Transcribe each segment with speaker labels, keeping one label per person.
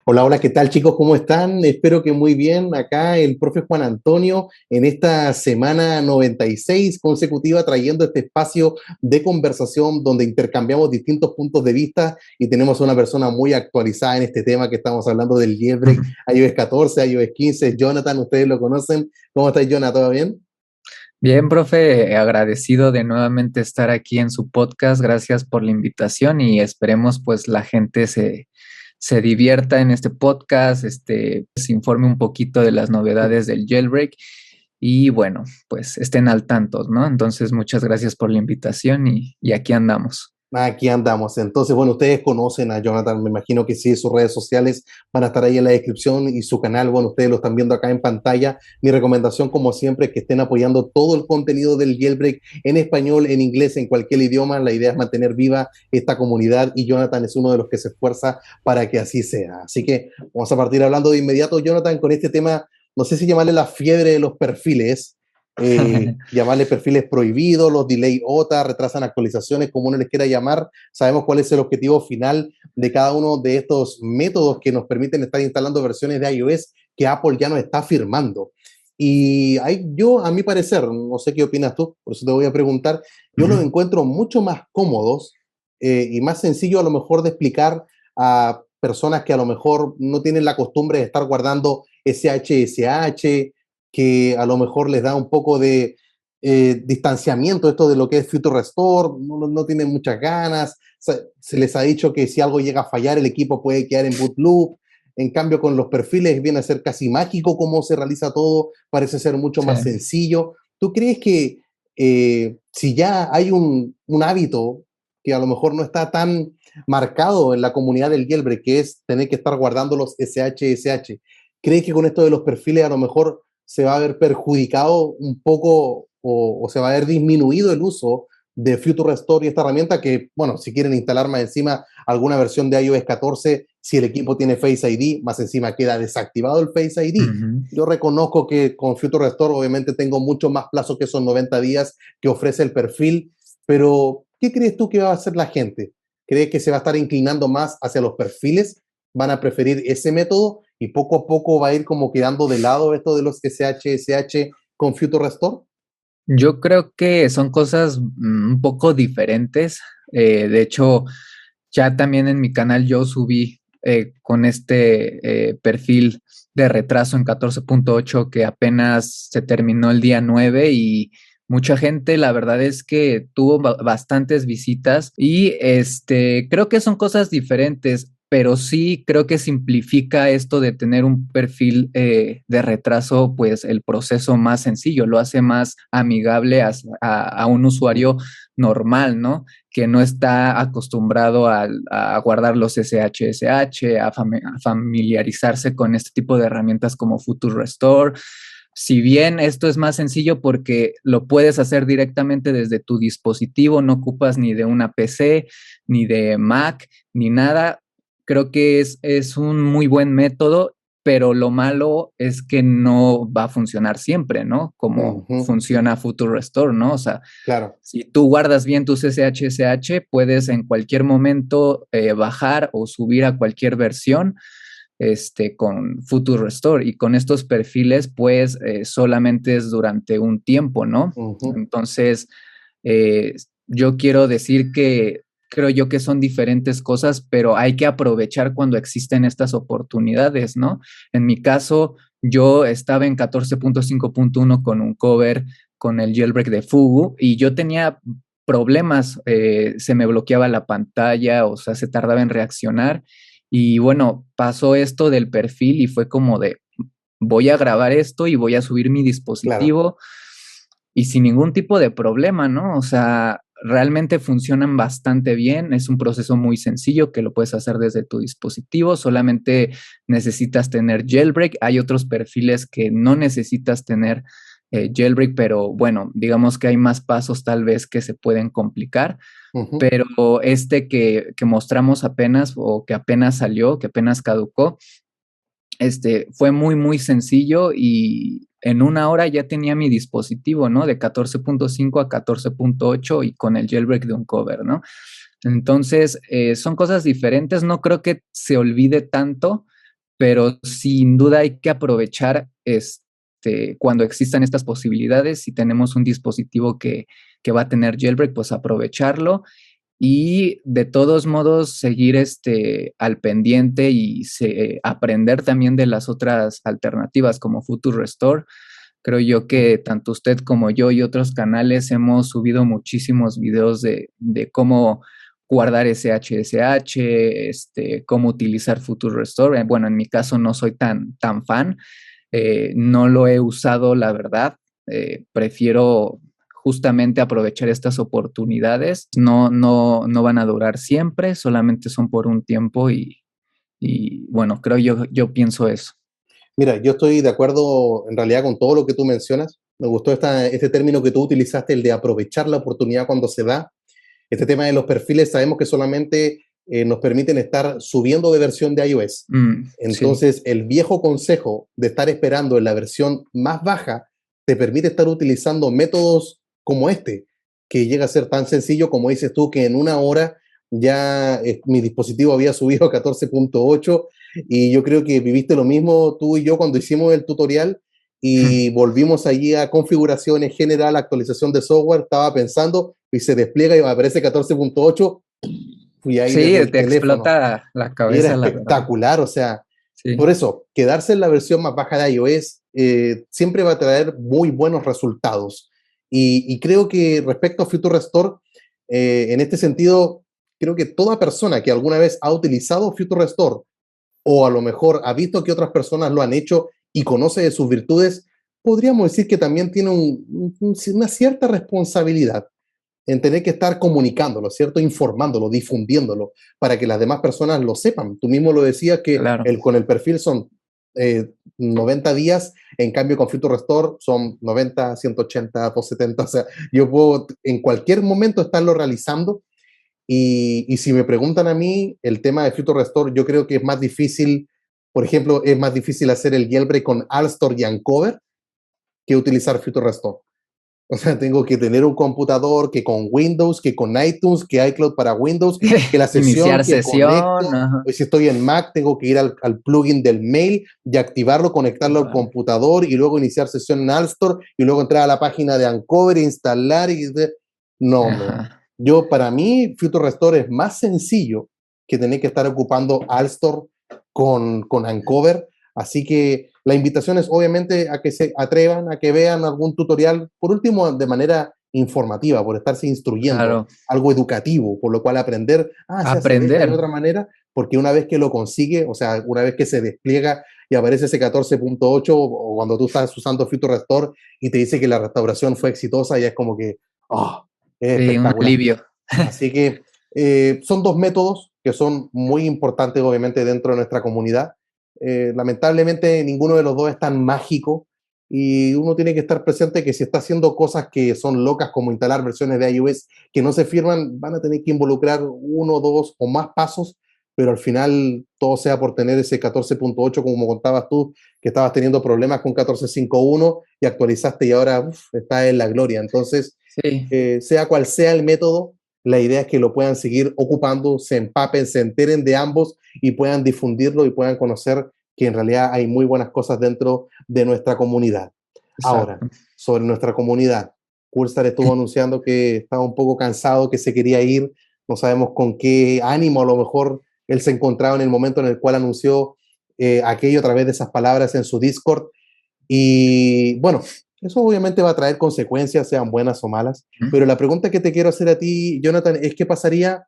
Speaker 1: Hola, hola, ¿qué tal chicos? ¿Cómo están? Espero que muy bien. Acá el profe Juan Antonio en esta semana 96 consecutiva trayendo este espacio de conversación donde intercambiamos distintos puntos de vista y tenemos a una persona muy actualizada en este tema que estamos hablando del jailbreak iOS 14, iOS 15. Jonathan, ustedes lo conocen. ¿Cómo estás, Jonathan? ¿Todo bien?
Speaker 2: Bien, profe, agradecido de nuevamente estar aquí en su podcast. Gracias por la invitación y esperemos pues la gente se divierta en este podcast, se informe un poquito de las novedades del jailbreak y bueno, pues estén al tanto, ¿no? Entonces, muchas gracias por la invitación y aquí andamos.
Speaker 1: Aquí andamos. Entonces, bueno, ustedes conocen a Jonathan, me imagino que sí, sus redes sociales van a estar ahí en la descripción y su canal, bueno, ustedes lo están viendo acá en pantalla. Mi recomendación, como siempre, es que estén apoyando todo el contenido del Jailbreak en español, en inglés, en cualquier idioma. La idea es mantener viva esta comunidad y Jonathan es uno de los que se esfuerza para que así sea. Así que vamos a partir hablando de inmediato, Jonathan, con este tema, no sé si llamarle la fiebre de los perfiles. Llamarle perfiles prohibidos, los delay OTA, retrasan actualizaciones, como uno les quiera llamar. Sabemos cuál es el objetivo final de cada uno de estos métodos que nos permiten estar instalando versiones de iOS que Apple ya nos está firmando. Y yo, a mi parecer, no sé qué opinas tú, por eso te voy a preguntar, yo los
Speaker 2: Ujú.
Speaker 1: encuentro mucho más cómodos y más sencillo a lo mejor de explicar a personas que a lo mejor no tienen la costumbre de estar guardando SHSH, que a lo mejor les da un poco de distanciamiento esto de lo que es Future Restore, no tienen muchas ganas, se les ha dicho que si algo llega a fallar el equipo puede quedar en boot loop, en cambio con los perfiles viene a ser casi mágico cómo se realiza todo, parece ser mucho
Speaker 2: Sí.
Speaker 1: más sencillo. ¿Tú crees que si ya hay un hábito que a lo mejor no está tan marcado en la comunidad del jailbreak, que es tener que estar guardando los SHSH, crees que con esto de los perfiles a lo mejor se va a ver perjudicado un poco o se va a ver disminuido el uso de Future Restore y esta herramienta que, bueno, si quieren instalar más encima alguna versión de iOS 14, si el equipo tiene Face ID, más encima queda desactivado el Face ID.
Speaker 2: Ujú.
Speaker 1: Yo reconozco que con Future Restore obviamente tengo mucho más plazo que esos 90 días que ofrece el perfil, pero ¿qué crees tú que va a hacer la gente? ¿Crees que se va a estar inclinando más hacia los perfiles? ¿Van a preferir ese método y poco a poco va a ir como quedando de lado esto de los SH con Future Restore?
Speaker 2: Yo creo que son cosas un poco diferentes. De hecho, ya también en mi canal yo subí con perfil de retraso en 14.8 que apenas se terminó el día 9 y mucha gente, la verdad es que tuvo bastantes visitas y creo que son cosas diferentes, pero sí creo que simplifica esto de tener un perfil de retraso, pues el proceso más sencillo, lo hace más amigable a un usuario normal, ¿no? Que no está acostumbrado a guardar los SHSH, a familiarizarse con este tipo de herramientas como Future Restore. Si bien esto es más sencillo porque lo puedes hacer directamente desde tu dispositivo, no ocupas ni de una PC, ni de Mac, ni nada, creo que es un muy buen método, pero lo malo es que no va a funcionar siempre, ¿no? Como
Speaker 1: Ujú,
Speaker 2: funciona Future Restore, ¿no? O sea,
Speaker 1: claro,
Speaker 2: si tú guardas bien tus SHSH, puedes en cualquier momento bajar o subir a cualquier versión con Future Restore. Y con estos perfiles, pues solamente es durante un tiempo, ¿no?
Speaker 1: ujú,
Speaker 2: Entonces, eh, yo quiero decir que creo yo que son diferentes cosas, pero hay que aprovechar cuando existen estas oportunidades, ¿no? En mi caso, yo estaba en 14.5.1 con un cover con el jailbreak de Fugu y yo tenía problemas, se me bloqueaba la pantalla, o sea, se tardaba en reaccionar y bueno, pasó esto del perfil y fue como de, voy a grabar esto y voy a subir mi
Speaker 1: claro.
Speaker 2: dispositivo y sin ningún tipo de problema, ¿no? O sea, realmente funcionan bastante bien, es un proceso muy sencillo que lo puedes hacer desde tu dispositivo, solamente necesitas tener jailbreak, hay otros perfiles que no necesitas tener jailbreak, pero bueno, digamos que hay más pasos tal vez que se pueden complicar,
Speaker 1: Ujú,
Speaker 2: pero que mostramos apenas o que apenas salió, que apenas caducó, fue muy, muy sencillo y en una hora ya tenía mi dispositivo, ¿no? De 14.5 a 14.8 y con el jailbreak de un cover, ¿no? Entonces, son cosas diferentes, no creo que se olvide tanto, pero sin duda hay que aprovechar cuando existan estas posibilidades. Si tenemos un dispositivo que va a tener jailbreak, pues aprovecharlo y de todos modos seguir al pendiente y aprender también de las otras alternativas como Future Restore. Creo yo que tanto usted como yo y otros canales hemos subido muchísimos videos de cómo guardar SHSH, cómo utilizar Future Restore. Bueno, en mi caso no soy tan fan, no lo he usado, la verdad. Prefiero justamente aprovechar estas oportunidades. No van a durar siempre, solamente son por un tiempo y bueno, creo yo pienso eso.
Speaker 1: Mira, yo estoy de acuerdo en realidad con todo lo que tú mencionas. Me gustó este término que tú utilizaste, el de aprovechar la oportunidad cuando se da. Este tema de los perfiles sabemos que solamente nos permiten estar subiendo de versión de iOS.
Speaker 2: Sí.
Speaker 1: Entonces, el viejo consejo de estar esperando en la versión más baja te permite estar utilizando métodos como este, que llega a ser tan sencillo como dices tú, que en una hora ya mi dispositivo había subido a 14.8 y yo creo que viviste lo mismo tú y yo cuando hicimos el tutorial y volvimos allí a configuraciones general, actualización de software, estaba pensando y se despliega y aparece 14.8 y ahí
Speaker 2: Sí,
Speaker 1: desde el
Speaker 2: te
Speaker 1: teléfono.
Speaker 2: explota la
Speaker 1: Y era
Speaker 2: cabeza, la verdad.
Speaker 1: espectacular, o sea,
Speaker 2: Sí.
Speaker 1: por eso, quedarse en la versión más baja de iOS siempre va a traer muy buenos resultados. Y creo que respecto a Future Restore, en este sentido, creo que toda persona que alguna vez ha utilizado Future Restore o a lo mejor ha visto que otras personas lo han hecho y conoce de sus virtudes, podríamos decir que también tiene una cierta responsabilidad en tener que estar comunicándolo, ¿cierto? Informándolo, difundiéndolo, para que las demás personas lo sepan. Tú mismo lo decías que
Speaker 2: Claro.
Speaker 1: con el perfil son 90 días, en cambio con Future Restore son 90, 180, 270, o sea, yo puedo en cualquier momento estarlo realizando y si me preguntan a mí, el tema de Future Restore, yo creo que es más difícil, por ejemplo, es más difícil hacer el jailbreak con Alstor y Uncover que utilizar Future Restore. O sea, tengo que tener un computador que con Windows, que con iTunes, que iCloud para Windows, que la sesión
Speaker 2: Iniciar
Speaker 1: que
Speaker 2: sesión.
Speaker 1: conecto,
Speaker 2: Ajá.
Speaker 1: o si estoy en Mac, tengo que ir al plugin del mail y activarlo, conectarlo al
Speaker 2: Vale.
Speaker 1: computador y luego iniciar sesión en Alstor y luego entrar a la página de Uncover e instalar. No,
Speaker 2: Ajá.
Speaker 1: yo para mí Future Restore es más sencillo que tener que estar ocupando Alstor con Uncover. Así que la invitación es obviamente a que se atrevan, a que vean algún tutorial, por último, de manera informativa, por estarse instruyendo,
Speaker 2: Claro.
Speaker 1: algo educativo, por lo cual aprender, se hace de esta y
Speaker 2: Aprender.
Speaker 1: otra manera, porque una vez que lo consigue, o sea, una vez que se despliega y aparece ese 14.8, o cuando tú estás usando Future Restore y te dice que la restauración fue exitosa, ya es como que, es
Speaker 2: Sí, un
Speaker 1: espectacular.
Speaker 2: alivio.
Speaker 1: Así que son dos métodos que son muy importantes, obviamente, dentro de nuestra comunidad. Lamentablemente, ninguno de los dos es tan mágico y uno tiene que estar presente que si está haciendo cosas que son locas, como instalar versiones de iOS que no se firman, van a tener que involucrar uno, dos o más pasos, pero al final todo sea por tener ese 14.8, como contabas tú, que estabas teniendo problemas con 14.5.1 y actualizaste y ahora está en la gloria. Entonces,
Speaker 2: Sí.
Speaker 1: sea cual sea el método, la idea es que lo puedan seguir ocupando, se empapen, se enteren de ambos y puedan difundirlo y puedan conocer que en realidad hay muy buenas cosas dentro de nuestra comunidad. Ahora,
Speaker 2: Exacto.
Speaker 1: sobre nuestra comunidad, Coolstar estuvo anunciando que estaba un poco cansado, que se quería ir, no sabemos con qué ánimo, a lo mejor él se encontraba en el momento en el cual anunció aquello a través de esas palabras en su Discord. Y bueno, eso obviamente va a traer consecuencias, sean buenas o malas. Pero la pregunta que te quiero hacer a ti, Jonathan, es qué pasaría,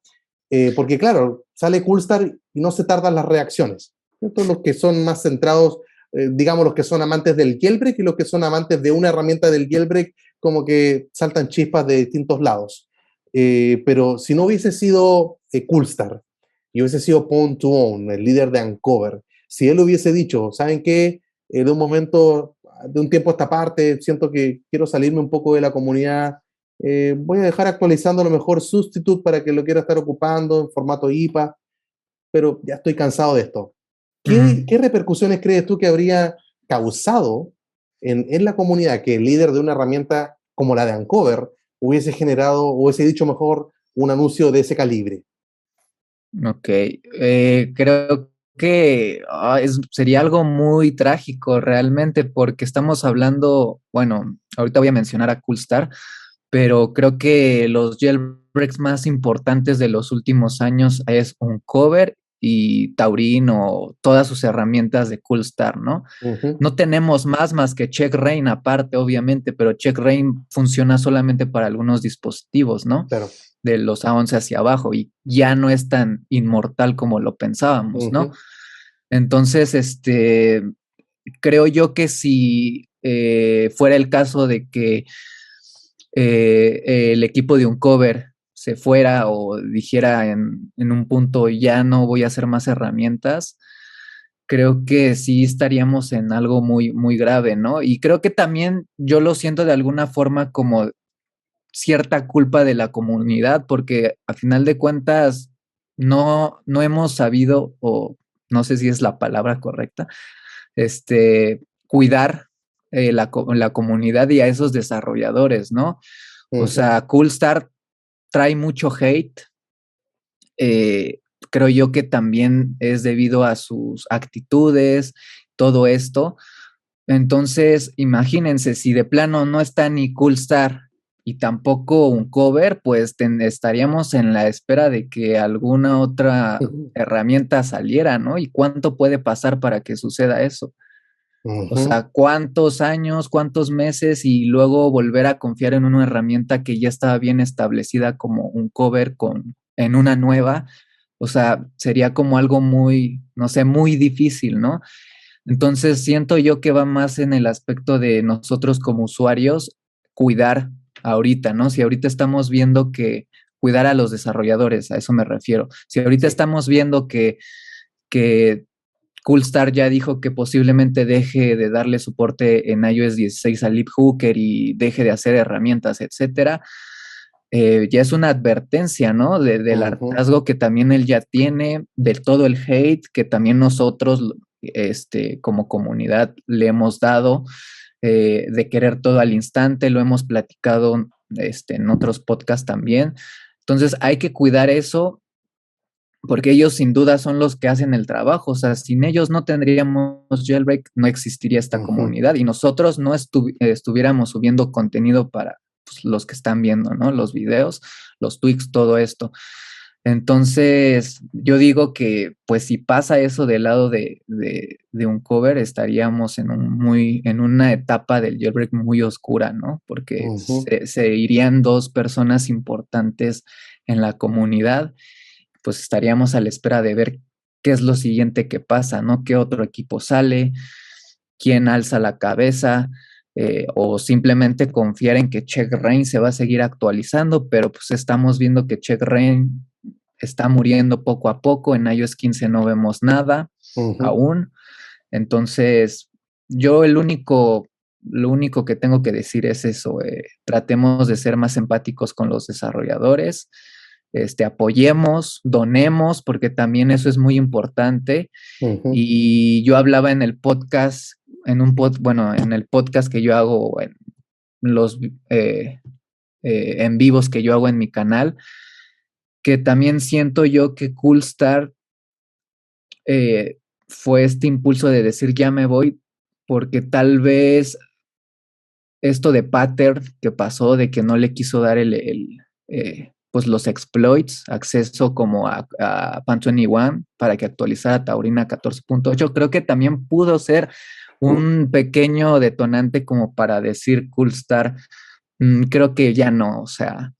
Speaker 1: porque claro, sale Coolstar y no se tardan las reacciones. Entonces, los que son más centrados, digamos, los que son amantes del jailbreak y los que son amantes de una herramienta del jailbreak, como que saltan chispas de distintos lados. Pero si no hubiese sido Coolstar y hubiese sido Pwn2Own, el líder de Uncover, si él hubiese dicho, ¿saben qué? De un momento, de un tiempo a esta parte, siento que quiero salirme un poco de la comunidad. Voy a dejar actualizando a lo mejor Substitute para que lo quiera estar ocupando en formato IPA, pero ya estoy cansado de esto. ¿Qué repercusiones crees tú que habría causado en la comunidad que el líder de una herramienta como la de Uncover hubiese generado, hubiese dicho mejor, un anuncio de ese calibre?
Speaker 2: Ok, creo que sería algo muy trágico realmente, porque estamos hablando, bueno, ahorita voy a mencionar a Coolstar, pero creo que los jailbreaks más importantes de los últimos años es Uncover y Taurin o todas sus herramientas de Coolstar, ¿no?
Speaker 1: Ujú,
Speaker 2: No tenemos más que CheckRain aparte, obviamente, pero CheckRain funciona solamente para algunos dispositivos, ¿no?
Speaker 1: claro.
Speaker 2: De los A11 hacia abajo y ya no es tan inmortal como lo pensábamos, ¿no?
Speaker 1: Ujú,
Speaker 2: Entonces, creo yo que si fuera el caso de que el equipo de Uncover se fuera o dijera en un punto ya no voy a hacer más herramientas, creo que sí estaríamos en algo muy, muy grave, ¿no? Y creo que también yo lo siento de alguna forma como cierta culpa de la comunidad, porque a final de cuentas no hemos sabido, o no sé si es la palabra correcta, cuidar la comunidad y a esos desarrolladores, ¿no? O
Speaker 1: ujú,
Speaker 2: sea, Coolstar trae mucho hate. eh, Creo yo que también es debido a sus actitudes, todo esto. Entonces, imagínense, si de plano no está ni Coolstar y tampoco un cover, pues estaríamos en la espera de que alguna otra
Speaker 1: ujú,
Speaker 2: herramienta saliera, ¿no? ¿Y cuánto puede pasar para que suceda eso? O
Speaker 1: ujú.
Speaker 2: sea, ¿cuántos años, cuántos meses y luego volver a confiar en una herramienta que ya estaba bien establecida como un cover en una nueva? O sea, sería como algo muy, no sé, muy difícil, ¿no? Entonces siento yo que va más en el aspecto de nosotros como usuarios cuidar ahorita, ¿no? Si ahorita estamos viendo que cuidar a los desarrolladores, a eso me refiero. Si ahorita
Speaker 1: Sí.
Speaker 2: estamos viendo que Coolstar ya dijo que posiblemente deje de darle soporte en iOS 16 a LibHooker y deje de hacer herramientas, etcétera, ya es una advertencia, ¿no? Del
Speaker 1: Ujú,
Speaker 2: hartazgo que también él ya tiene, de todo el hate que también nosotros, como comunidad, le hemos dado, de querer todo al instante, lo hemos platicado, en otros podcasts también. Entonces hay que cuidar eso porque ellos sin duda son los que hacen el trabajo. O sea, sin ellos no tendríamos jailbreak, no existiría esta
Speaker 1: ujú.
Speaker 2: comunidad y nosotros no estuviéramos subiendo contenido para pues, los que están viendo, ¿no? Los videos, los tweaks, todo esto. Entonces, yo digo que, pues, si pasa eso del lado de un cover, estaríamos en una etapa del jailbreak muy oscura, ¿no? Porque
Speaker 1: Ujú,
Speaker 2: se irían dos personas importantes en la comunidad, pues estaríamos a la espera de ver qué es lo siguiente que pasa, ¿no? ¿Qué otro equipo sale? ¿Quién alza la cabeza? O simplemente confiar en que CheckRain se va a seguir actualizando, pero pues estamos viendo que CheckRain está muriendo poco a poco. En iOS 15 no vemos nada
Speaker 1: ujú.
Speaker 2: aún. Entonces, lo único que tengo que decir es eso, tratemos de ser más empáticos con los desarrolladores, apoyemos, donemos, porque también eso es muy importante.
Speaker 1: Ujú,
Speaker 2: Y yo hablaba en el podcast, bueno, en el podcast que yo hago, en los en vivos que yo hago en mi canal, que también siento yo que Coolstar eh, fue este impulso de decir ya me voy, porque tal vez esto de Pattern que pasó, de que no le quiso dar pues los exploits, acceso como a Pan21 para que actualizara Taurina 14.8, creo que también pudo ser un pequeño detonante como para decir Coolstar, creo que ya no, o sea,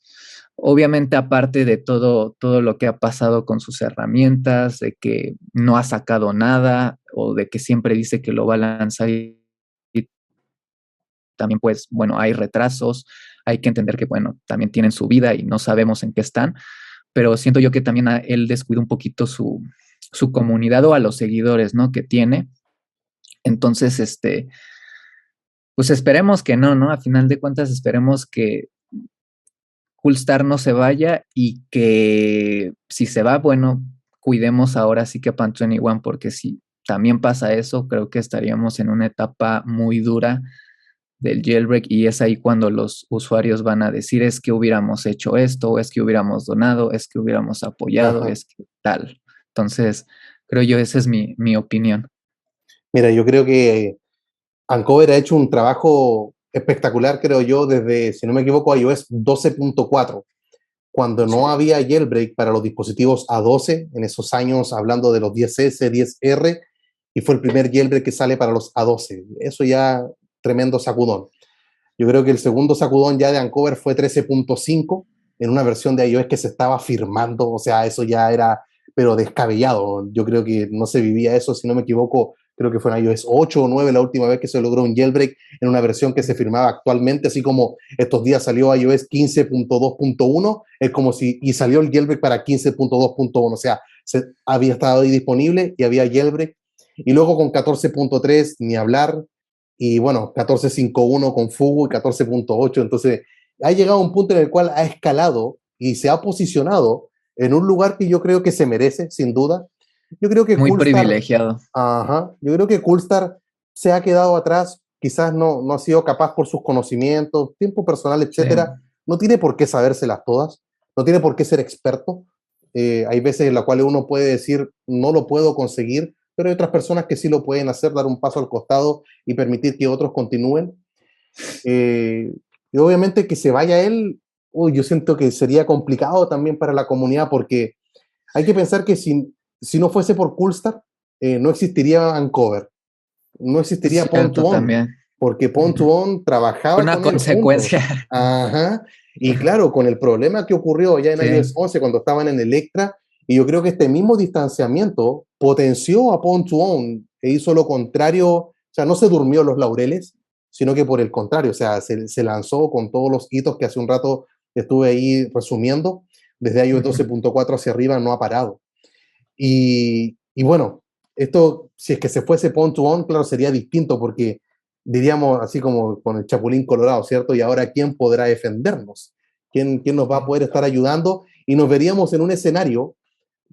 Speaker 2: obviamente, aparte de todo lo que ha pasado con sus herramientas, de que no ha sacado nada o de que siempre dice que lo va a lanzar y también, pues, bueno, hay retrasos, hay que entender que, bueno, también tienen su vida y no sabemos en qué están, pero siento yo que también él descuida un poquito su comunidad o a los seguidores, ¿no? Que tiene. Entonces, pues esperemos que no, ¿no? A final de cuentas, esperemos que Coolstar no se vaya y que si se va, bueno, cuidemos ahora sí que a Pan21, porque si también pasa eso, creo que estaríamos en una etapa muy dura del jailbreak y es ahí cuando los usuarios van a decir es que hubiéramos hecho esto, es que hubiéramos donado, es que hubiéramos apoyado,
Speaker 1: ajá.
Speaker 2: es que tal. Entonces, Creo yo, esa es mi opinión.
Speaker 1: Mira, yo creo que Uncover ha hecho un trabajo espectacular, creo yo, desde, si no me equivoco, iOS 12.4, cuando
Speaker 2: Sí.
Speaker 1: no había jailbreak para los dispositivos A12, en esos años hablando de los 10S, 10R, y fue el primer jailbreak que sale para los A12. Eso ya, tremendo sacudón. Yo creo que el segundo sacudón ya de Uncover fue 13.5, en una versión de iOS que se estaba firmando, o sea, eso ya era, pero descabellado. Yo creo que no se vivía eso, si no me equivoco, creo que fue en iOS 8 o 9 la última vez que se logró un jailbreak en una versión que se firmaba actualmente, así como estos días salió iOS 15.2.1, es como si, y salió el jailbreak para 15.2.1, o sea, había estado ahí disponible y había jailbreak, y luego con 14.3 ni hablar, y bueno, 14.5.1 con Fugu y 14.8, entonces ha llegado a un punto en el cual ha escalado y se ha posicionado en un lugar que yo creo que se merece, sin duda. Yo creo que
Speaker 2: Muy
Speaker 1: Coolstar,
Speaker 2: privilegiado.
Speaker 1: ajá, yo creo que Coolstar se ha quedado atrás, quizás no ha sido capaz por sus conocimientos, tiempo personal,
Speaker 2: Sí.
Speaker 1: etcétera. No tiene por qué sabérselas todas, no tiene por qué ser experto. Hay veces en las cuales uno puede decir, no lo puedo conseguir, pero hay otras personas que sí lo pueden hacer, dar un paso al costado y permitir que otros continúen. Eh, y obviamente que se vaya él, uy, yo siento que sería complicado también para la comunidad porque hay que pensar que si no fuese por Coolstar, no existiría Uncover, no
Speaker 2: Es
Speaker 1: existiría
Speaker 2: cierto
Speaker 1: Pon2On,
Speaker 2: también.
Speaker 1: porque
Speaker 2: Ujú.
Speaker 1: Pon2On trabajaba
Speaker 2: Una
Speaker 1: con él
Speaker 2: consecuencia.
Speaker 1: juntos. Ajá. Y claro, con el problema que ocurrió ya en iOS
Speaker 2: Sí.
Speaker 1: 11 cuando estaban en Electra, y yo creo que este mismo distanciamiento potenció a Pon2On e hizo lo contrario, o sea, no se durmió los laureles, sino que por el contrario, o sea, se lanzó con todos los hitos que hace un rato estuve ahí resumiendo, desde iOS
Speaker 2: Ujú.
Speaker 1: 12.4 hacia arriba no ha parado. Y bueno, esto, si es que se fuese Pon2On, claro, sería distinto porque diríamos así como con el Chapulín Colorado, ¿cierto? Y ahora, ¿quién podrá defendernos? ¿Quién nos va a poder estar ayudando? Y nos veríamos en un escenario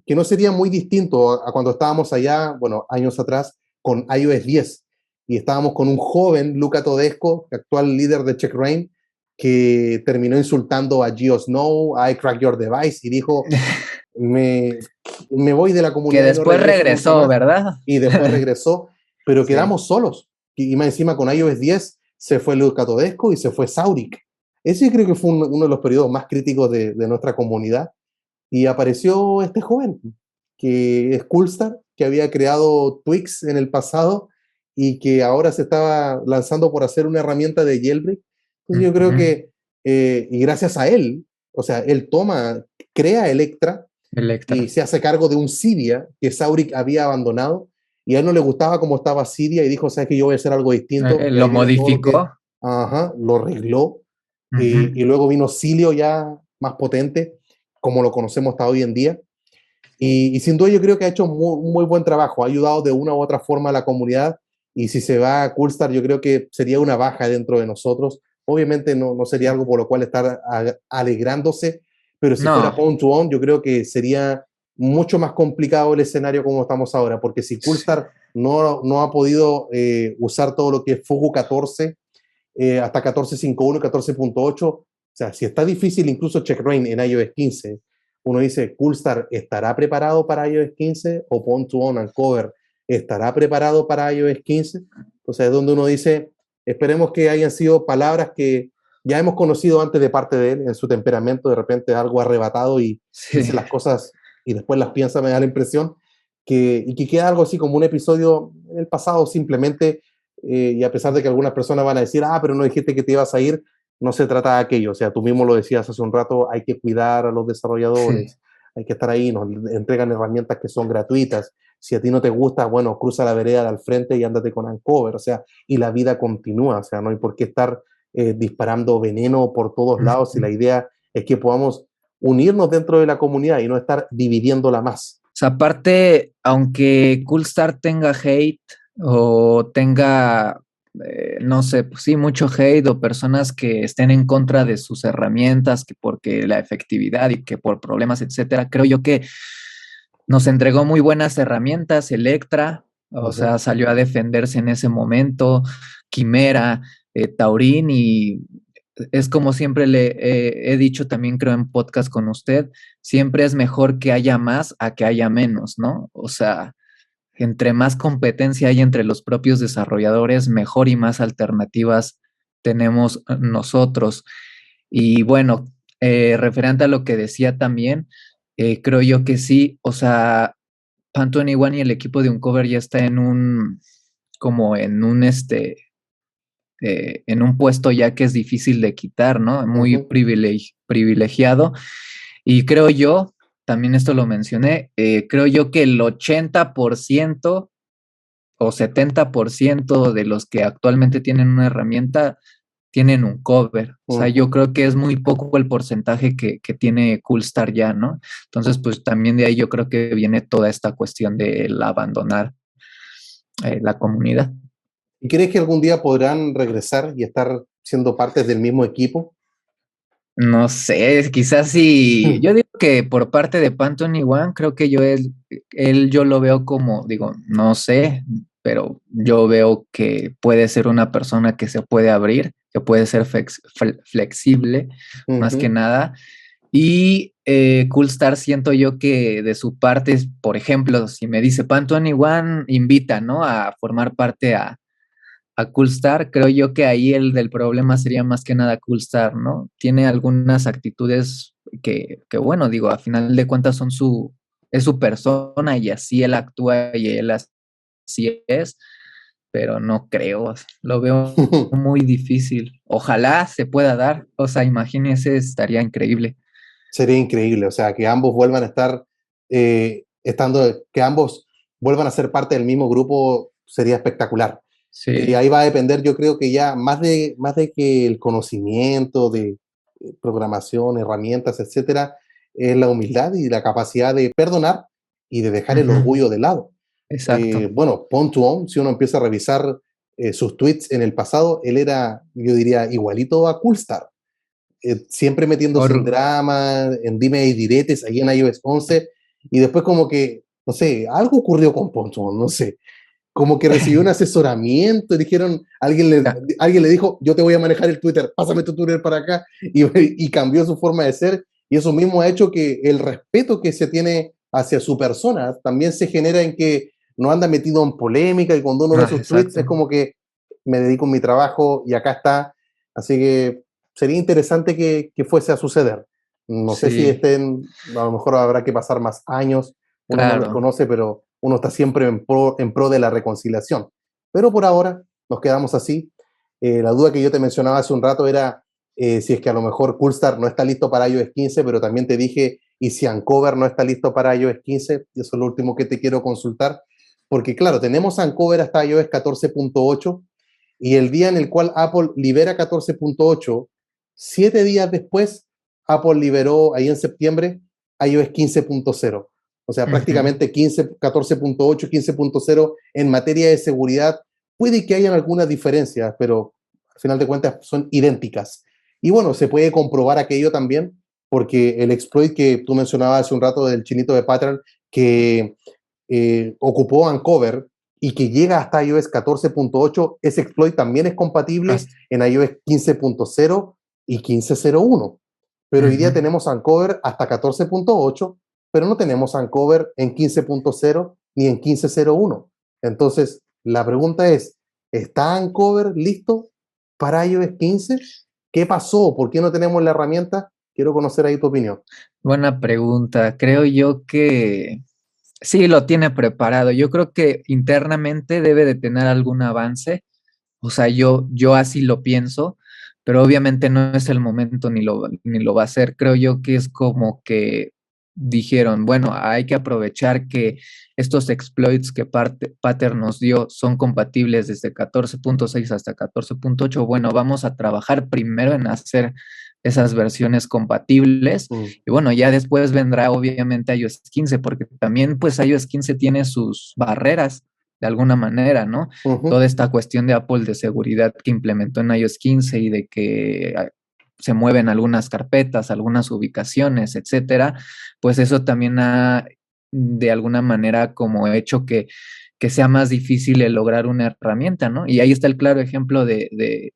Speaker 1: que no sería muy distinto a cuando estábamos allá, bueno, años atrás, con iOS 10. Y estábamos con un joven, Luca Todesco, actual líder de CheckRain, que terminó insultando a GeoSnow, a iCrack Your Device, y dijo, me, me voy de la
Speaker 2: Que
Speaker 1: comunidad y no
Speaker 2: después
Speaker 1: regreso nunca
Speaker 2: regresó,
Speaker 1: más.
Speaker 2: ¿verdad?
Speaker 1: Y después regresó, pero
Speaker 2: Sí.
Speaker 1: quedamos solos. Y más encima con iOS 10 se fue Luca Todesco y se fue Saurik. Ese creo que fue uno de los periodos más críticos de nuestra comunidad. Y apareció este joven, que es Coolstar, que había creado Twix en el pasado y que ahora se estaba lanzando por hacer una herramienta de jailbreak. Entonces yo creo
Speaker 2: Ujú.
Speaker 1: que, y gracias a él, o sea, él crea Electra y
Speaker 2: Electra.
Speaker 1: se hace cargo de un Cydia que Saurik había abandonado y a él no le gustaba cómo estaba Cydia y dijo, sabes que yo voy a hacer algo distinto y
Speaker 2: Lo
Speaker 1: ahí vino todo lo que,
Speaker 2: modificó.
Speaker 1: ajá, lo arregló
Speaker 2: Ujú.
Speaker 1: y luego vino Cilio ya más potente como lo conocemos hasta hoy en día y sin duda yo creo que ha hecho muy buen trabajo, ha ayudado de una u otra forma a la comunidad y si se va a Coolstar yo creo que sería una baja dentro de nosotros. Obviamente no sería algo por lo cual estar alegrándose, pero si fuera
Speaker 2: No.
Speaker 1: Pon2On yo creo que sería mucho más complicado el escenario como estamos ahora, porque si
Speaker 2: Sí.
Speaker 1: Coolstar no ha podido usar todo lo que es Fugu 14 hasta 14.5.1 y 14.8, o sea, si está difícil incluso CheckRain en iOS 15, uno dice, Coolstar estará preparado para iOS 15 o Pon2On Uncover estará preparado para iOS 15. Entonces es donde uno dice, esperemos que hayan sido palabras que ya hemos conocido antes de parte de él, en su temperamento, de repente algo arrebatado y
Speaker 2: Sí.
Speaker 1: dice las cosas y después las piensa, me da la impresión, y que queda algo así como un episodio en el pasado simplemente, y a pesar de que algunas personas van a decir, pero no dijiste que te ibas a ir, no se trata de aquello, o sea, tú mismo lo decías hace un rato, hay que cuidar a los
Speaker 2: Sí.
Speaker 1: desarrolladores, hay que estar ahí, nos entregan herramientas que son gratuitas, si a ti no te gusta, bueno, cruza la vereda de al frente y ándate con Uncover, o sea, y la vida continúa, o sea, no hay por qué estar disparando veneno por todos lados y la idea es que podamos unirnos dentro de la comunidad y no estar dividiéndola más.
Speaker 2: O sea, aparte, aunque Coolstar tenga hate o tenga, no sé, pues sí, mucho hate o personas que estén en contra de sus herramientas, que porque la efectividad y que por problemas, etcétera, creo yo que nos entregó muy buenas herramientas, Electra, o
Speaker 1: Uh -huh.
Speaker 2: sea, salió a defenderse en ese momento, Quimera, Taurín, y es como siempre le he dicho también, creo, en podcast con usted, siempre es mejor que haya más a que haya menos, ¿no? O sea, entre más competencia hay entre los propios desarrolladores, mejor y más alternativas tenemos nosotros. Y bueno, referente a lo que decía también, creo yo que sí, o sea, Pantone y el equipo de Uncover ya está en un, como en un puesto ya que es difícil de quitar, ¿no? Muy
Speaker 1: Ujú.
Speaker 2: privilegiado. Y creo yo, también esto lo mencioné, creo yo que el 80% o 70% de los que actualmente tienen una herramienta tienen un cover. O sea, yo
Speaker 1: Ujú.
Speaker 2: creo que es muy poco el porcentaje que tiene Coolstar ya, ¿no? Entonces, pues también de ahí yo creo que viene toda esta cuestión del abandonar la comunidad.
Speaker 1: ¿Y crees que algún día podrán regresar y estar siendo parte del mismo equipo?
Speaker 2: No sé, quizás sí. Yo digo que por parte de Pantone One, creo que yo lo veo como, digo, no sé, pero yo veo que puede ser una persona que se puede abrir, que puede ser flexible, más que
Speaker 1: Ujú.
Speaker 2: nada. Y Coolstar siento yo que de su parte, por ejemplo, si me dice Pantone One, invita, ¿no? A formar parte a Coolstar, creo yo que ahí el del problema sería más que nada Coolstar, ¿no? Tiene algunas actitudes que, bueno, digo, a final de cuentas es su persona y así él actúa y él así es, pero no creo, lo veo muy difícil. Ojalá se pueda dar, o sea, imagínese, estaría increíble.
Speaker 1: Sería increíble, o sea, que ambos vuelvan a estar, que ambos vuelvan a ser parte del mismo grupo sería espectacular.
Speaker 2: Sí,
Speaker 1: Ahí va a depender, yo creo que ya más de que el conocimiento de programación, herramientas, etcétera, es la humildad y la capacidad de perdonar y de dejar el
Speaker 2: ujú,
Speaker 1: orgullo de lado.
Speaker 2: exacto.
Speaker 1: Bueno, Pon2On, si uno empieza a revisar sus tweets en el pasado, él era, yo diría, igualito a Coolstar, siempre metiéndose en
Speaker 2: Or-
Speaker 1: drama, en dime y diretes ahí en iOS 11, y después como que, no sé, algo ocurrió con Poncho, no sé, como que recibió un asesoramiento, dijeron,
Speaker 2: Ya,
Speaker 1: alguien le dijo, yo te voy a manejar el Twitter, pásame tu Twitter para acá, y cambió su forma de ser, y eso mismo ha hecho que el respeto que se tiene hacia su persona también se genera en que no anda metido en polémica, y cuando uno ve sus tweets es
Speaker 2: exacto.
Speaker 1: como que me dedico a mi trabajo y acá está, así que sería interesante que fuese a suceder. No sé si
Speaker 2: Sí,
Speaker 1: estén, a lo mejor habrá que pasar más años, uno no los
Speaker 2: claro.
Speaker 1: conoce, pero uno está siempre en pro de la reconciliación. Pero por ahora nos quedamos así. La duda que yo te mencionaba hace un rato era si es que a lo mejor Coolstar no está listo para iOS 15, pero también te dije, y si Uncover no está listo para iOS 15, y eso es lo último que te quiero consultar, porque claro, tenemos Uncover hasta iOS 14.8, y el día en el cual Apple libera 14.8, 7 días después, Apple liberó ahí en septiembre iOS 15.0. O sea,
Speaker 2: Ujú.
Speaker 1: prácticamente 14.8, 15.0 en materia de seguridad. Puede que hayan algunas diferencias, pero al final de cuentas son idénticas. Y bueno, se puede comprobar aquello también, porque el exploit que tú mencionabas hace un rato del chinito de Pattern, que ocupó Uncover y que llega hasta iOS 14.8, ese exploit también es compatible
Speaker 2: Hasta-
Speaker 1: en iOS 15.0 y 15.01. Pero hoy día
Speaker 2: ujú.
Speaker 1: tenemos Uncover hasta 14.8, pero no tenemos Uncover en 15.0 ni en 15.01. Entonces, la pregunta es, ¿está Uncover listo para iOS 15? ¿Qué pasó? ¿Por qué no tenemos la herramienta? Quiero conocer ahí tu opinión.
Speaker 2: Buena pregunta. Creo yo que sí lo tiene preparado. Yo creo que internamente debe de tener algún avance. O sea, yo así lo pienso, pero obviamente no es el momento ni lo va a hacer. Creo yo que es como que dijeron, bueno, hay que aprovechar que estos exploits que Pattern nos dio son compatibles desde 14.6 hasta 14.8. Bueno, vamos a trabajar primero en hacer esas versiones compatibles
Speaker 1: Mm.
Speaker 2: y bueno, ya después vendrá obviamente iOS 15, porque también pues iOS 15 tiene sus barreras de alguna manera, ¿no?
Speaker 1: Uh -huh.
Speaker 2: Toda esta cuestión de Apple de seguridad que implementó en iOS 15 y de que se mueven algunas carpetas, algunas ubicaciones, etcétera, pues eso también ha de alguna manera como hecho que sea más difícil el lograr una herramienta, ¿no? Y ahí está el claro ejemplo de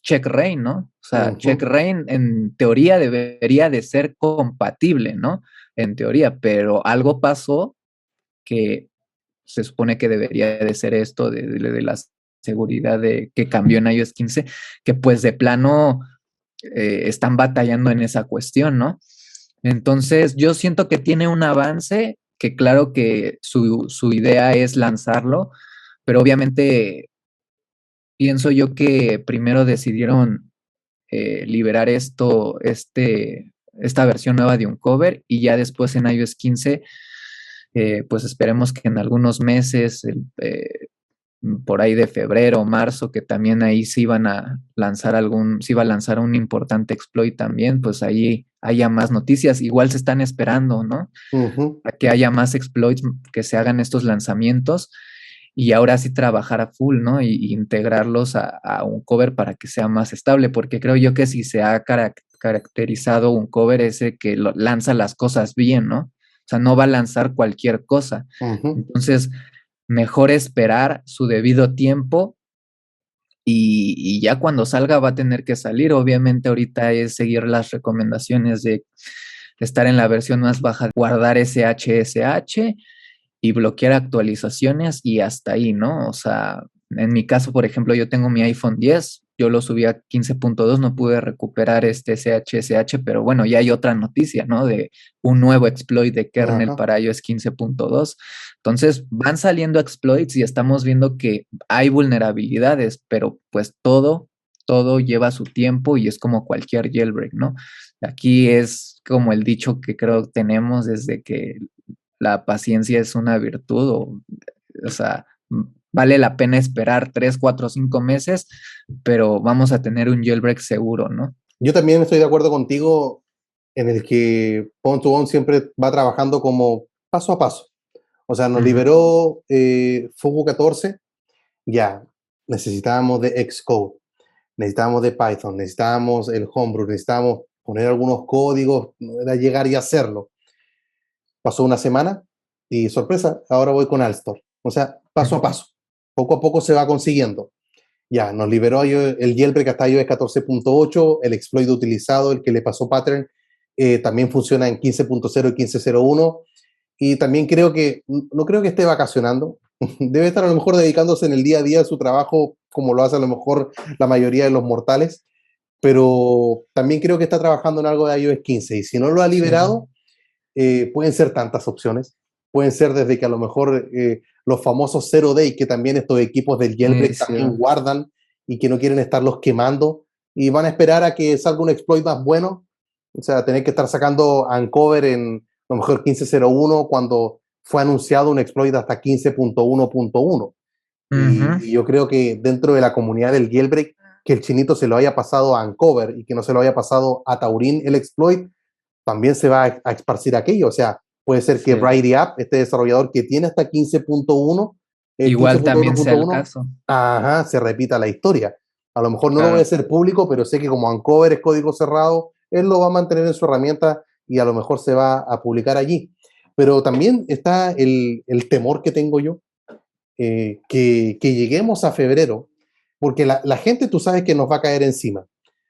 Speaker 2: CheckRain, ¿no? O
Speaker 1: Uh
Speaker 2: sea,
Speaker 1: -huh.
Speaker 2: CheckRain en teoría debería de ser compatible, ¿no? En teoría, pero algo pasó que se supone que debería de ser esto de la seguridad de que cambió en iOS 15, que pues de plano están batallando en esa cuestión, ¿no? Entonces, yo siento que tiene un avance, que claro que su idea es lanzarlo, pero obviamente pienso yo que primero decidieron liberar esta versión nueva de Uncover y ya después en iOS 15, pues esperemos que en algunos meses, por ahí de febrero o marzo, que también ahí se iba a lanzar un importante exploit también, pues ahí haya más noticias. Igual se están esperando, ¿no?
Speaker 1: Ujú.
Speaker 2: A que haya más exploits, que se hagan estos lanzamientos y ahora sí trabajar a full, ¿no? Y integrarlos a un cover para que sea más estable, porque creo yo que si se ha caracterizado un cover es el que lanza las cosas bien, ¿no? O sea, no va a lanzar cualquier cosa.
Speaker 1: Ujú.
Speaker 2: Entonces, mejor esperar su debido tiempo y ya cuando salga va a tener que salir. Obviamente ahorita es seguir las recomendaciones de estar en la versión más baja, guardar SHSH y bloquear actualizaciones y hasta ahí, ¿no? O sea, en mi caso, por ejemplo, yo tengo mi iPhone 10, yo lo subí a 15.2, no pude recuperar este SHSH, pero bueno, ya hay otra noticia, ¿no? De un nuevo exploit de kernel
Speaker 1: Ajá.
Speaker 2: para iOS 15.2. Entonces, van saliendo exploits y estamos viendo que hay vulnerabilidades, pero pues todo lleva su tiempo y es como cualquier jailbreak, ¿no? Aquí es como el dicho que creo que tenemos desde que la paciencia es una virtud, o sea, vale la pena esperar 3, 4, 5 meses, pero vamos a tener un jailbreak seguro, ¿no?
Speaker 1: Yo también estoy de acuerdo contigo en el que Pon2On siempre va trabajando como paso a paso. O sea, nos
Speaker 2: Ujú.
Speaker 1: liberó Fugu 14, ya, necesitábamos de Xcode, necesitábamos de Python, necesitábamos el Homebrew, necesitábamos poner algunos códigos, no era llegar y hacerlo. Pasó una semana y sorpresa, ahora voy con Alstor. O sea, paso a
Speaker 2: Ujú.
Speaker 1: paso, poco a poco se va consiguiendo. Ya, nos liberó el jailbreak hasta iOS 14.8, el exploit utilizado, el que le pasó pattern, también funciona en 15.0 y 15.01. Y también creo que, no creo que esté vacacionando, debe estar a lo mejor dedicándose en el día a día a su trabajo, como lo hace a lo mejor la mayoría de los mortales, pero también creo que está trabajando en algo de iOS 15. Y si no lo ha
Speaker 2: Sí.
Speaker 1: liberado, pueden ser tantas opciones. Pueden ser desde que a lo mejor los famosos Zero Day, que también estos equipos del jailbreak
Speaker 2: Sí.
Speaker 1: también guardan y que no quieren estarlos quemando y van a esperar a que salga un exploit más bueno. O sea, tener que estar sacando Uncover en a lo mejor 15.01 cuando fue anunciado un exploit hasta 15.1.1.
Speaker 2: Ujú.
Speaker 1: Y yo creo que dentro de la comunidad del jailbreak, que el chinito se lo haya pasado a Uncover y que no se lo haya pasado a Taurin el exploit, también se va a esparcir aquello. O sea, puede ser que
Speaker 2: Sí.
Speaker 1: Brighty App, este desarrollador que tiene hasta 15.1,
Speaker 2: Igual también sea el
Speaker 1: 15.1.1,
Speaker 2: caso.
Speaker 1: ajá, se repita la historia. A lo mejor no lo voy a
Speaker 2: Claro.
Speaker 1: hacer público, pero sé que como Uncover es código cerrado, él lo va a mantener en su herramienta y a lo mejor se va a publicar allí. Pero también está el temor que tengo yo, que lleguemos a febrero, porque la gente tú sabes que nos va a caer encima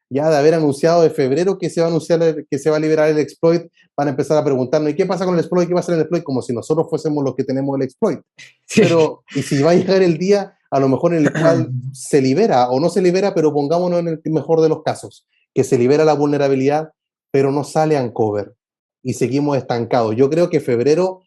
Speaker 1: ya de haber anunciado de febrero que se va a anunciar, que se va a liberar el exploit, van a empezar a preguntarnos, ¿y qué pasa con el exploit? ¿Qué va a hacer el exploit? Como si nosotros fuésemos los que tenemos el exploit.
Speaker 2: Sí.
Speaker 1: Pero, ¿y si va a llegar el día, a lo mejor en el cual se libera o no se libera, pero pongámonos en el mejor de los casos, que se libera la vulnerabilidad, pero no sale Uncover y seguimos estancados? Yo creo que febrero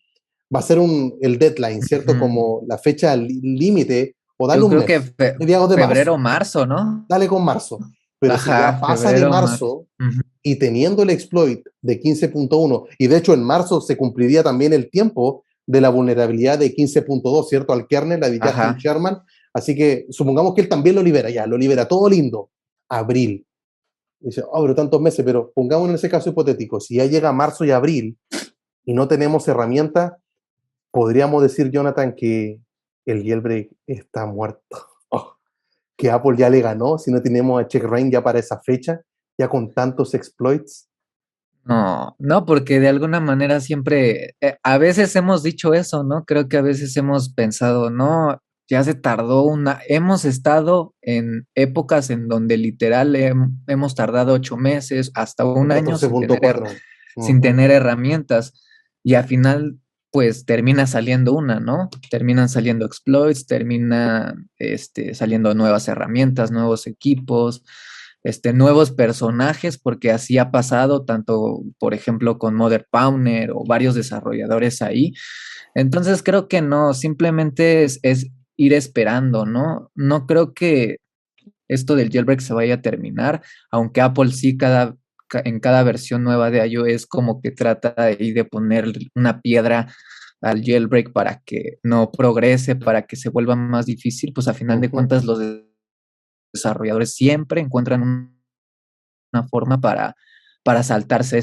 Speaker 1: va a ser el deadline, ¿cierto?
Speaker 2: Ujú.
Speaker 1: Como la fecha límite, o dale
Speaker 2: Yo
Speaker 1: un
Speaker 2: creo que
Speaker 1: mes, mediados de
Speaker 2: febrero,
Speaker 1: marzo,
Speaker 2: marzo, ¿no?
Speaker 1: dale con marzo. Pero si ya
Speaker 2: Ajá,
Speaker 1: pasa de
Speaker 2: febrero, marzo.
Speaker 1: marzo
Speaker 2: Ujú.
Speaker 1: y teniendo el exploit de 15.1, y de hecho en marzo se cumpliría también el tiempo de la vulnerabilidad de 15.2, ¿cierto? Al kernel, la de Justin
Speaker 2: Ajá.
Speaker 1: Sherman. Así que supongamos que él también lo libera, ya, lo libera todo lindo. Abril. Dice, oh, pero tantos meses, pero pongamos en ese caso hipotético, si ya llega marzo y abril y no tenemos herramienta, podríamos decir, Jonathan, que el jailbreak está muerto. Oh, que Apple ya le ganó, si no tenemos a Checkra1n ya para esa fecha, ya con tantos exploits.
Speaker 2: No, no, porque de alguna manera siempre, a veces hemos dicho eso, ¿no? Creo que a veces hemos pensado, no, ya se tardó hemos estado en épocas en donde literal hemos tardado 8 meses, hasta un
Speaker 1: El
Speaker 2: año sin tener,
Speaker 1: 14.4.
Speaker 2: sin
Speaker 1: Ujú.
Speaker 2: tener herramientas y al final pues termina saliendo una, ¿no? Terminan saliendo exploits, terminan saliendo nuevas herramientas, nuevos equipos, nuevos personajes, porque así ha pasado tanto, por ejemplo, con Mother Powner o varios desarrolladores ahí. Entonces creo que no, simplemente es ir esperando, ¿no? No creo que esto del jailbreak se vaya a terminar, aunque Apple sí en cada versión nueva de iOS como que trata ahí de poner una piedra al jailbreak para que no progrese, para que se vuelva más difícil, pues a final de cuentas los desarrolladores siempre encuentran una forma para saltarse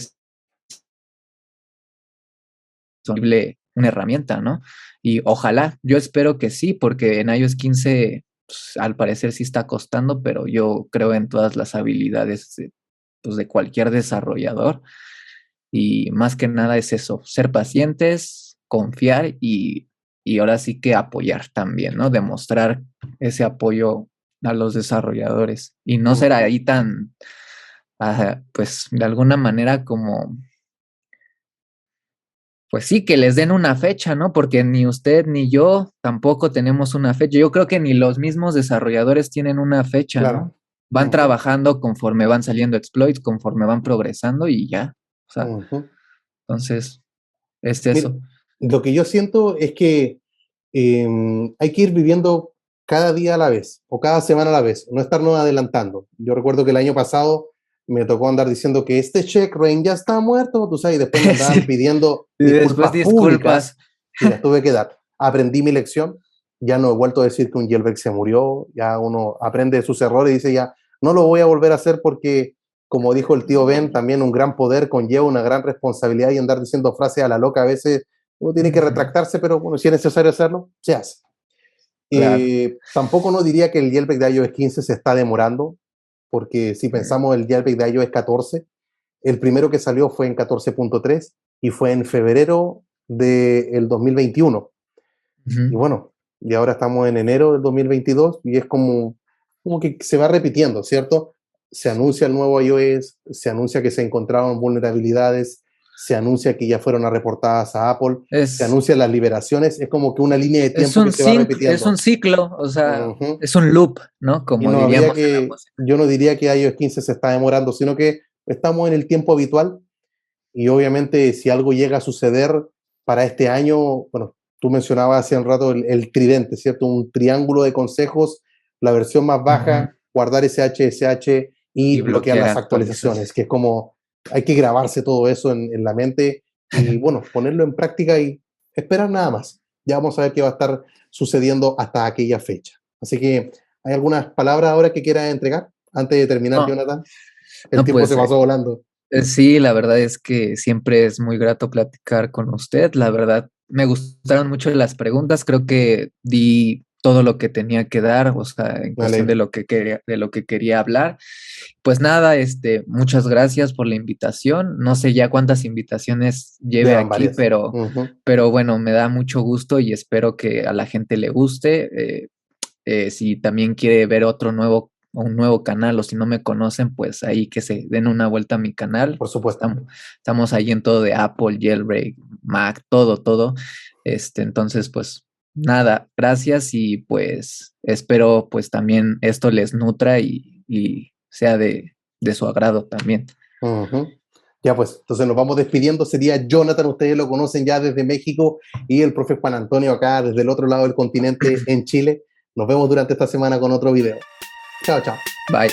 Speaker 2: una herramienta, ¿no? Y ojalá, yo espero que sí, porque en iOS 15 pues, al parecer sí está costando, pero yo creo en todas las habilidades pues, de cualquier desarrollador. Y más que nada es eso, ser pacientes, confiar y ahora sí que apoyar también, ¿no? Demostrar ese apoyo a los desarrolladores y no ser ahí tan, pues de alguna manera como pues sí, que les den una fecha, ¿no? Porque ni usted ni yo tampoco tenemos una fecha. Yo creo que ni los mismos desarrolladores tienen una fecha,
Speaker 1: Claro.
Speaker 2: ¿no? Van trabajando conforme van saliendo exploits, conforme van progresando y ya. O sea, entonces, es
Speaker 1: Mira,
Speaker 2: eso.
Speaker 1: lo que yo siento es que hay que ir viviendo cada día a la vez o cada semana a la vez, no estarnos adelantando. Yo recuerdo que el año pasado me tocó andar diciendo que este checkra1n ya está muerto, tú sabes, y después me andaban
Speaker 2: Sí.
Speaker 1: pidiendo
Speaker 2: Y después
Speaker 1: disculpas públicas
Speaker 2: disculpas.
Speaker 1: y las tuve que dar. Aprendí mi lección, ya no he vuelto a decir que un jailbreak se murió, ya uno aprende de sus errores y dice ya, no lo voy a volver a hacer porque, como dijo el tío Ben, también un gran poder conlleva una gran responsabilidad y andar diciendo frases a la loca a veces uno tiene que retractarse, pero bueno, si es necesario hacerlo, se hace.
Speaker 2: Claro.
Speaker 1: Tampoco no diría que el jailbreak de iOS 15 se está demorando, porque si pensamos el jailbreak de iOS 14, el primero que salió fue en 14.3 y fue en febrero del 2021. Y bueno, y ahora estamos en enero del 2022 y es como que se va repitiendo, ¿cierto? Se anuncia el nuevo iOS, se anuncia que se encontraron vulnerabilidades, se anuncia que ya fueron reportadas a Apple, se
Speaker 2: Es,
Speaker 1: anuncian las liberaciones, es como que una línea de
Speaker 2: es
Speaker 1: tiempo que
Speaker 2: un
Speaker 1: se va
Speaker 2: sync, es un
Speaker 1: repitiendo.
Speaker 2: ciclo, o sea,
Speaker 1: Ujú.
Speaker 2: es un loop, ¿no?
Speaker 1: Y
Speaker 2: Como
Speaker 1: no habría
Speaker 2: diríamos en la
Speaker 1: que,
Speaker 2: música.
Speaker 1: yo no diría que iOS 15 se está demorando, sino que estamos en el tiempo habitual y obviamente si algo llega a suceder para este año, bueno, tú mencionabas hace un rato el tridente, ¿cierto? Un triángulo de consejos, la versión más baja, guardar ese HSH y
Speaker 2: Y
Speaker 1: bloquear
Speaker 2: bloquear
Speaker 1: las actualizaciones,
Speaker 2: actualizaciones.
Speaker 1: que es como hay que grabarse todo eso en la mente y bueno, ponerlo en práctica y esperar nada más. Ya vamos a ver qué va a estar sucediendo hasta aquella fecha. Así que, ¿hay algunas palabras ahora que quieras entregar antes de terminar,
Speaker 2: No,
Speaker 1: Jonathan? El
Speaker 2: no,
Speaker 1: tiempo
Speaker 2: pues
Speaker 1: se pasó volando.
Speaker 2: sí, la verdad es que siempre es muy grato platicar con usted. La verdad, me gustaron mucho las preguntas. Creo que di todo lo que tenía que dar, o sea, en
Speaker 1: Me
Speaker 2: cuestión de
Speaker 1: alegro.
Speaker 2: lo que quería, de lo que quería hablar. Pues nada, muchas gracias por la invitación. No sé ya cuántas invitaciones lleve
Speaker 1: Llevan
Speaker 2: aquí,
Speaker 1: varias. Ujú.
Speaker 2: pero bueno, me da mucho gusto y espero que a la gente le guste. Si también quiere ver un nuevo canal o si no me conocen, pues ahí que se den una vuelta a mi canal.
Speaker 1: Por supuesto.
Speaker 2: Estamos ahí en todo de Apple, Jailbreak, Mac, todo, todo. Entonces, pues nada, gracias y pues espero pues también esto les nutra y sea de su agrado también.
Speaker 1: Ujú. Ya pues, entonces nos vamos despidiendo. Sería Jonathan, ustedes lo conocen ya desde México, y el profe Juan Antonio acá desde el otro lado del continente en Chile. Nos vemos durante esta semana con otro video. Chao, chao.
Speaker 2: Bye.